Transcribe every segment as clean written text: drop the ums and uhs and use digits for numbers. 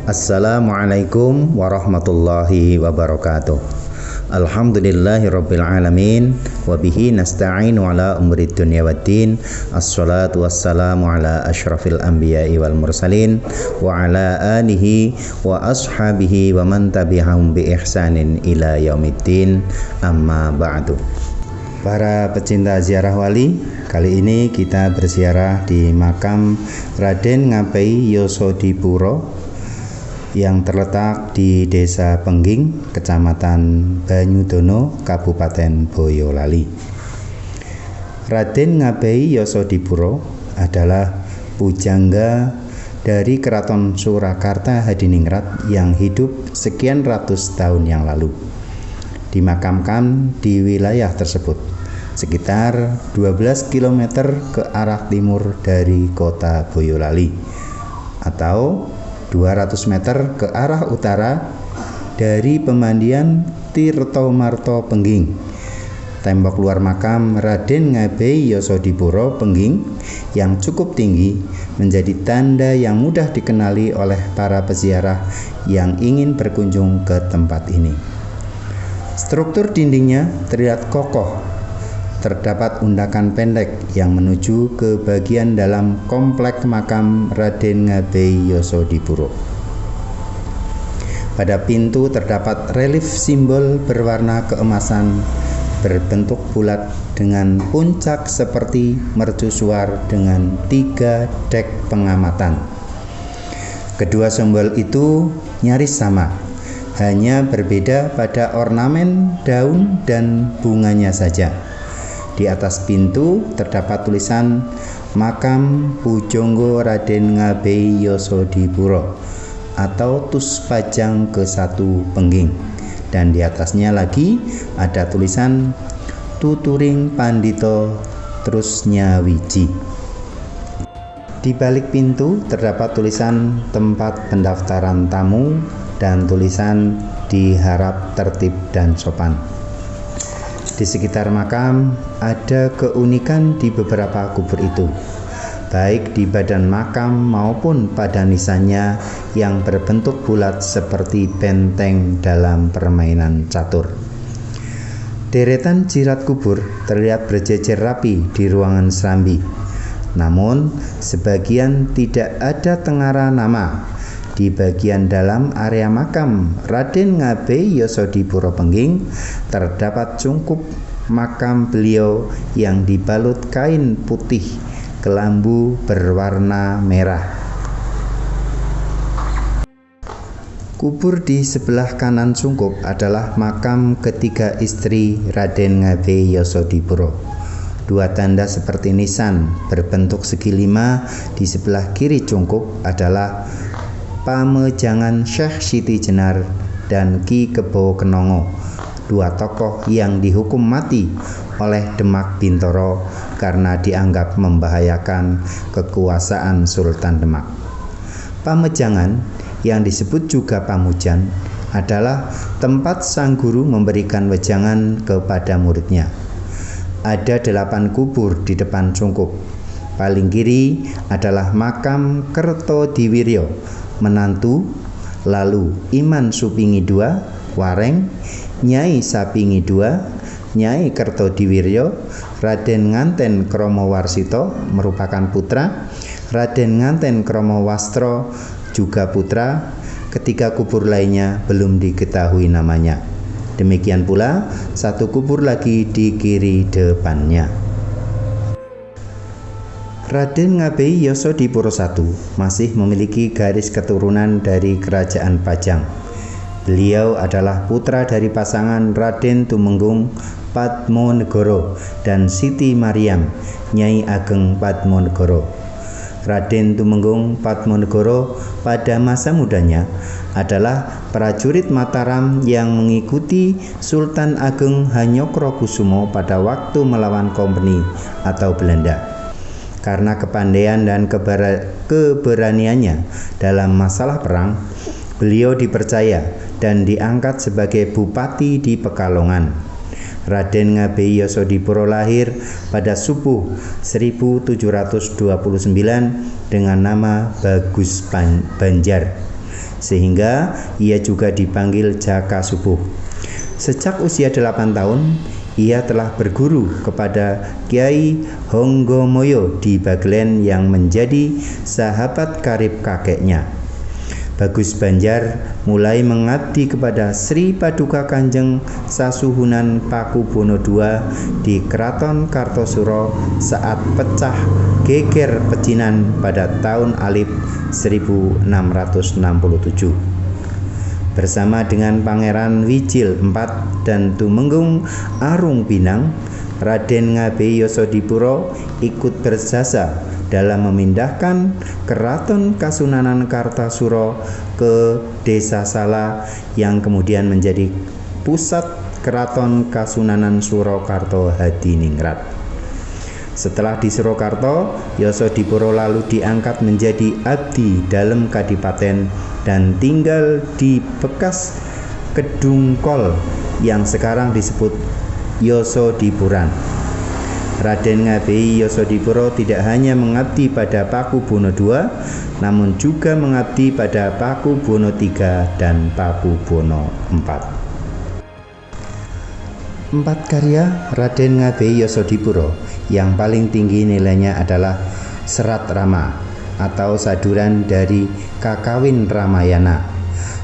Assalamualaikum warahmatullahi wabarakatuh. Alhamdulillahirabbil alamin wa bihi nasta'inu ala umuri dunya waddin. Assalatu wassalamu ala asyrafil anbiya'i wal mursalin wa ala alihi wa ashabihi wa man tabi'ahum bi ihsanin ila yaumiddin. Amma ba'du. Para pecinta ziarah wali, kali ini kita berziarah di makam Raden Ngabei Yosodipuro yang terletak di Desa Pengging, Kecamatan Banyudono, Kabupaten Boyolali. Raden Ngabei Yosodipuro adalah pujangga dari Keraton Surakarta Hadiningrat yang hidup sekian ratus tahun yang lalu. Dimakamkan di wilayah tersebut, sekitar 12 km ke arah timur dari kota Boyolali, atau 200 meter ke arah utara dari pemandian Tirtomarto Pengging. Tembok luar makam Raden Ngabei Yosodipuro Pengging yang cukup tinggi menjadi tanda yang mudah dikenali oleh para peziarah yang ingin berkunjung ke tempat ini. Struktur dindingnya terlihat kokoh. Terdapat undakan pendek yang menuju ke bagian dalam komplek makam Raden Ngabei Yosodipuro. Pada pintu terdapat relief simbol berwarna keemasan berbentuk bulat dengan puncak seperti mercusuar dengan 3 dek pengamatan. Kedua simbol itu nyaris sama, hanya berbeda pada ornamen daun dan bunganya saja. Di atas pintu terdapat tulisan Makam Pujangga Raden Ngabei Yosodipuro atau Tuspajang ke-1 Pengging, dan di atasnya lagi ada tulisan Tuturing Pandito Trusnyawiji. Di balik pintu terdapat tulisan tempat pendaftaran tamu dan tulisan diharap tertib dan sopan. Di sekitar makam ada keunikan di beberapa kubur itu, baik di badan makam maupun pada nisannya yang berbentuk bulat seperti benteng dalam permainan catur. Deretan jirat kubur terlihat berjejer rapi di ruangan serambi, namun sebagian tidak ada tengara nama. Di bagian dalam area makam Raden Ngabei Yosodipuro Pengging terdapat cungkup makam beliau yang dibalut kain putih kelambu berwarna merah. Kubur di sebelah kanan cungkup adalah makam ketiga istri Raden Ngabei Yosodipuro. 2 tanda seperti nisan berbentuk segi 5 di sebelah kiri cungkup adalah Pamejangan Syekh Siti Jenar dan Ki Kebo Kenongo, 2 tokoh yang dihukum mati oleh Demak Bintoro karena dianggap membahayakan kekuasaan Sultan Demak. Pamejangan, yang disebut juga Pamujan, adalah tempat sang guru memberikan wejangan kepada muridnya. Ada 8 kubur di depan cungkup. Paling kiri adalah makam Kertodiwiryo, menantu, lalu Iman Supingi II, Wareng, Nyai Sapingi II, Nyai Kertodiwiryo, Raden Nganten Kromowarsito merupakan putra, Raden Nganten Kromowastro juga putra. Ketiga kubur lainnya belum diketahui namanya. Demikian pula 1 kubur lagi di kiri depannya. Raden Ngabei Yosodipuro I masih memiliki garis keturunan dari Kerajaan Pajang. Beliau adalah putra dari pasangan Raden Tumenggung Padmonegoro dan Siti Mariam, Nyai Ageng Padmonegoro. Raden Tumenggung Padmanegara pada masa mudanya adalah prajurit Mataram yang mengikuti Sultan Ageng Hanyokrokusumo pada waktu melawan Kompeni atau Belanda. Karena kepandaian dan keberaniannya dalam masalah perang, beliau dipercaya dan diangkat sebagai bupati di Pekalongan. Raden Ngabei Yosodipuro lahir pada subuh 1729 dengan nama Bagus Banjar, sehingga ia juga dipanggil Jaka Subuh. Sejak usia 8 tahun, ia telah berguru kepada Kiai Honggomoyo di Bagelen yang menjadi sahabat karib kakeknya. Bagus Banjar mulai mengabdi kepada Sri Paduka Kanjeng Sasuhunan Pakubono II di Keraton Kartosuro saat pecah geger pecinan pada tahun alif 1667. Bersama dengan Pangeran Wijil IV dan Tumenggung Arung Binang, Raden Ngabei Yosodipuro ikut berjasa dalam memindahkan Keraton Kasunanan Kartasuro ke Desa Sala yang kemudian menjadi pusat Keraton Kasunanan Surakarta Hadiningrat. Setelah di Surakarta, Yosodipuro lalu diangkat menjadi abdi dalam kadipaten dan tinggal di bekas Kedungkol yang sekarang disebut Yosodipuran. Raden Ngabei Yosodipuro tidak hanya mengabdi pada Pakubono II, namun juga mengabdi pada Pakubono III dan Pakubono IV. 4 karya Raden Ngabei Yosodipuro yang paling tinggi nilainya adalah Serat Rama atau saduran dari Kakawin Ramayana,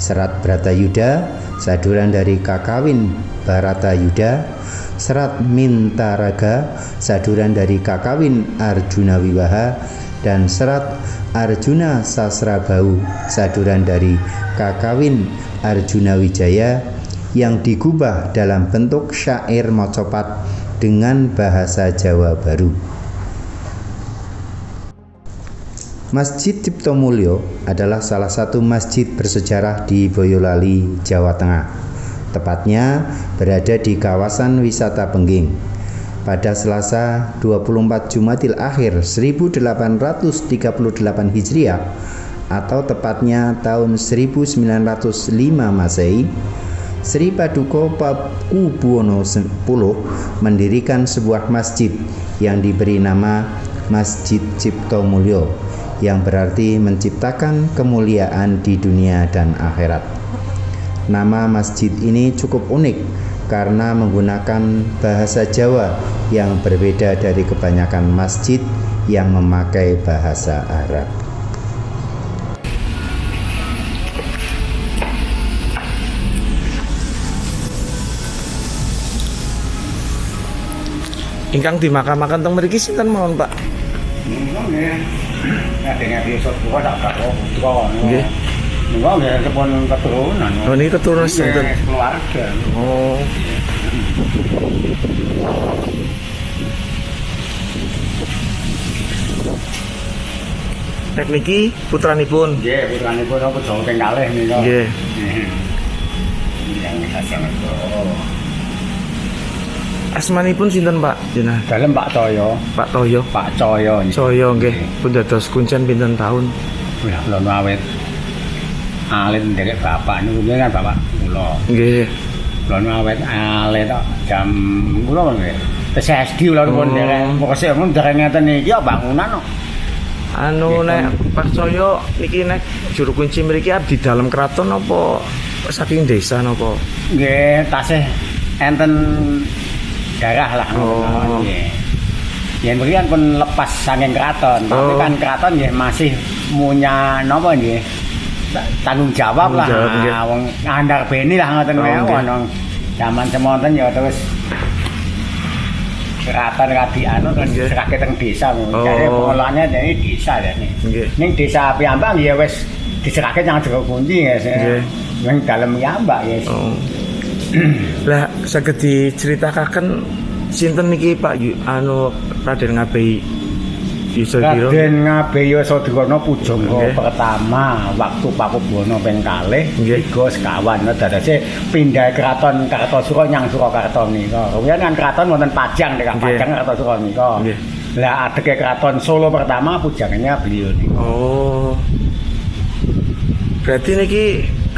Serat Bratayuda, saduran dari Kakawin Baratayuda, Serat Mintaraga, saduran dari Kakawin Arjuna Wiwaha, dan Serat Arjuna Sasrabau, saduran dari Kakawin Arjuna Wijaya yang digubah dalam bentuk syair mocopat dengan bahasa Jawa baru. Masjid Ciptomulyo adalah salah satu masjid bersejarah di Boyolali, Jawa Tengah. Tepatnya berada di kawasan wisata Pengging. Pada Selasa 24 Jumadil Akhir 1838 Hijriah atau tepatnya tahun 1905 Masehi, Sri Paduka Pakubuwono X mendirikan sebuah masjid yang diberi nama Masjid Ciptomulyo, yang berarti menciptakan kemuliaan di dunia dan akhirat. Nama masjid ini cukup unik karena menggunakan bahasa Jawa yang berbeda dari kebanyakan masjid yang memakai bahasa Arab. Ingkang dimakamaken teng mriki sinten mawon, Pak? Nggih. Enggak, ya kepon keturunan. Oh, ini keturunan sinten? Keluarga. Oh. Nek niki putranipun. Nggih, putranipun apa Jawa teng kalih nika. Nggih. Yang hasil itu. Asmanipun sinten, Pak? Jenengan. Dalem Pak Toyo. Pak Toyo. Pak Coyo. Coyo nggih. Pun dados kuncen pinten taun? Wah, lono awet. Alit nderek bapak niku kan bapak kula. Nggih. Lono awet alit tok jam kula nggih. SD kula pun nderek. Pokoke mun dereng ngeten iki ya bangunan kok. Anu nek Pak Coyo niki nek juru kunci mriki abdi dalam keraton apa saking desa napa? Nggih, tasih enten darah lah. Oh. Nggih. Yen mriki kan pun lepas saking keraton, tapi kan keraton nggih masih punya napa nggih? Tanggung jawab lah. Wong ngandhar beni lah ngoten mawon. Zaman semonten ya terus keraton kadiano kan serake teng desa. Jadi pengelolaannya dari desa ya nih. Ning desa piyambak ya wis diserake nang jero kunci ya. Nang dalem piyambak ya. Lah saged diceritakaken sinten niki Pak anu Raden Ngabei Yusodiro. Raden Ngabeyasodana pujangga Nggih. pertama waktu Pakubuwana ping kalih Nggih. 3 sekawan dadase pindah keraton Kartosura nyang Surakarta nika. Rumiyin kan keraton wonten Pajang nek Nggih. Pajang Kartosura nika. Nggih. Lah adeke keraton Solo pertama pujangannya beliau nika. Oh. Berarti niki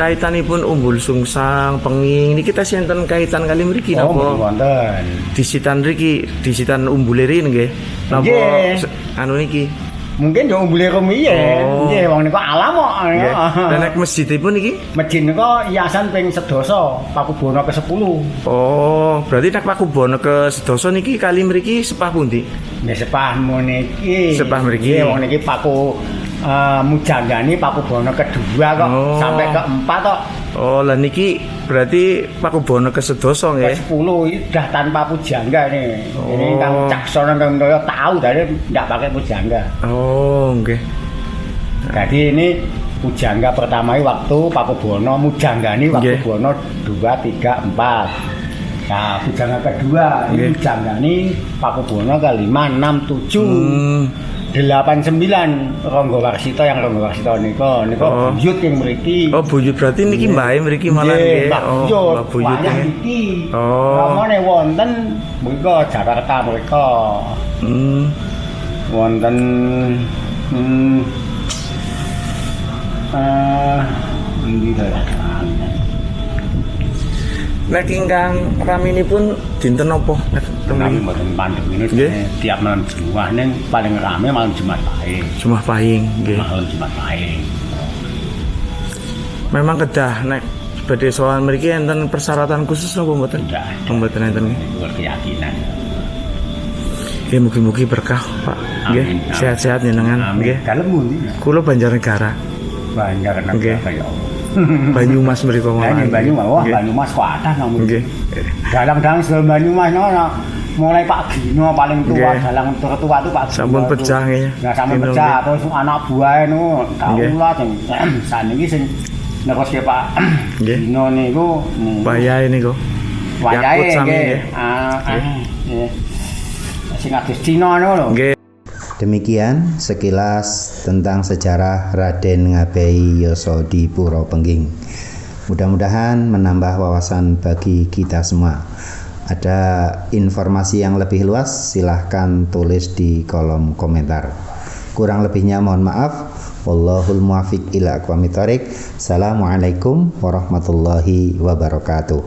kaitanipun Umbul Sungsang, Penging niki tas enten kaitan kali mriki Oh, napa? wonten. Disitan mriki, disitan umbule ri nggih. Napa Nggih. anu niki? Mungkin yo umbule rumiyin. Oh. Nggih, wong nika alam kok. Nggih. Lah nek masjidipun niki? Masjid nika hiasan ping 11 Pakubuwana ke-10. Oh, berarti nek Pakubuwana ke sedasa niki kali mriki sepah pundi? Nggih sepah meniki. Sepah mriki. Nggih, wong niki Mujanggani Pakubuwana kedua kok Oh. sampai keempat kok. Oh, lah niki berarti Pakubuwana ke sedasa nggih. Ke-10 udah tanpa pujangga nih. Ini Oh. Kang Caksono Kang Toyo tahu tadi enggak pakai pujangga. Oh, nggih. Jadi ini pujangga pertama waktu Pakubuwana Mujanggani Nggih. Pakubuwana 2, 3, 4. Nah, pujangga kedua ini Nggih. Mujanggani Pakubuwana ke-5, 6, 7. 89 Ronggo Warsita yang Ronggo Warsita nika Oh. buyut yang mriki. Oh, buyut berarti niki mbahe mriki malah nggih. Mbak Oh, buyut. Mbak buyut Wayah nggih. iki. Oh. Ramane wonten mriko Jakarta mriko. Hmm. Wonten endi to ya? Nek ingkang raminipun dinten napa? Kami mboten mandeg ini Nggih. tiap malam Jumat ning paling rame malam Jumat Pahing. Jumat Pahing nggih. Malam Jumat Pahing. Memang kedah nek badhe sowan mriki enten persyaratan khusus napa mboten? Ndak ada. Mboten enten nggih. Itu keyakinan. Nggih mugi-mugi berkah, Pak. Nggih, Amin. sehat-sehat jenengan Amin. nggih. Dalem pundi? Kula Banjarnegara, Banyak Nggih. kaya Allah. Banyumas mriku Lah mawon. ini Banyumas, wah Nggih. Banyumas kuatah namun. Nggih. Dalang-dalang sedaya Banyumas no, mulai Pak Gino paling tua, Nggih. dalang tertua itu Pak Gino. Sampun itu. pecah nggih. Nah, sampun Gino, pecah nggih. terus anak buahe nu Nggih. kaulah sing saniki sing neruske Pak Nggih. Gino niku Bayahe niku. wayahe Yakut sami nggih. nggih. Nggih. Sing adus Cina niku lho. Nggih. Demikian sekilas tentang sejarah Raden Ngabei Yosodipuro Pengging. Mudah-mudahan menambah wawasan bagi kita semua. Ada informasi yang lebih luas, silahkan tulis di kolom komentar. Kurang lebihnya mohon maaf. Wallahul muwaffiq ila aqwamit thoriq. Assalamualaikum warahmatullahi wabarakatuh.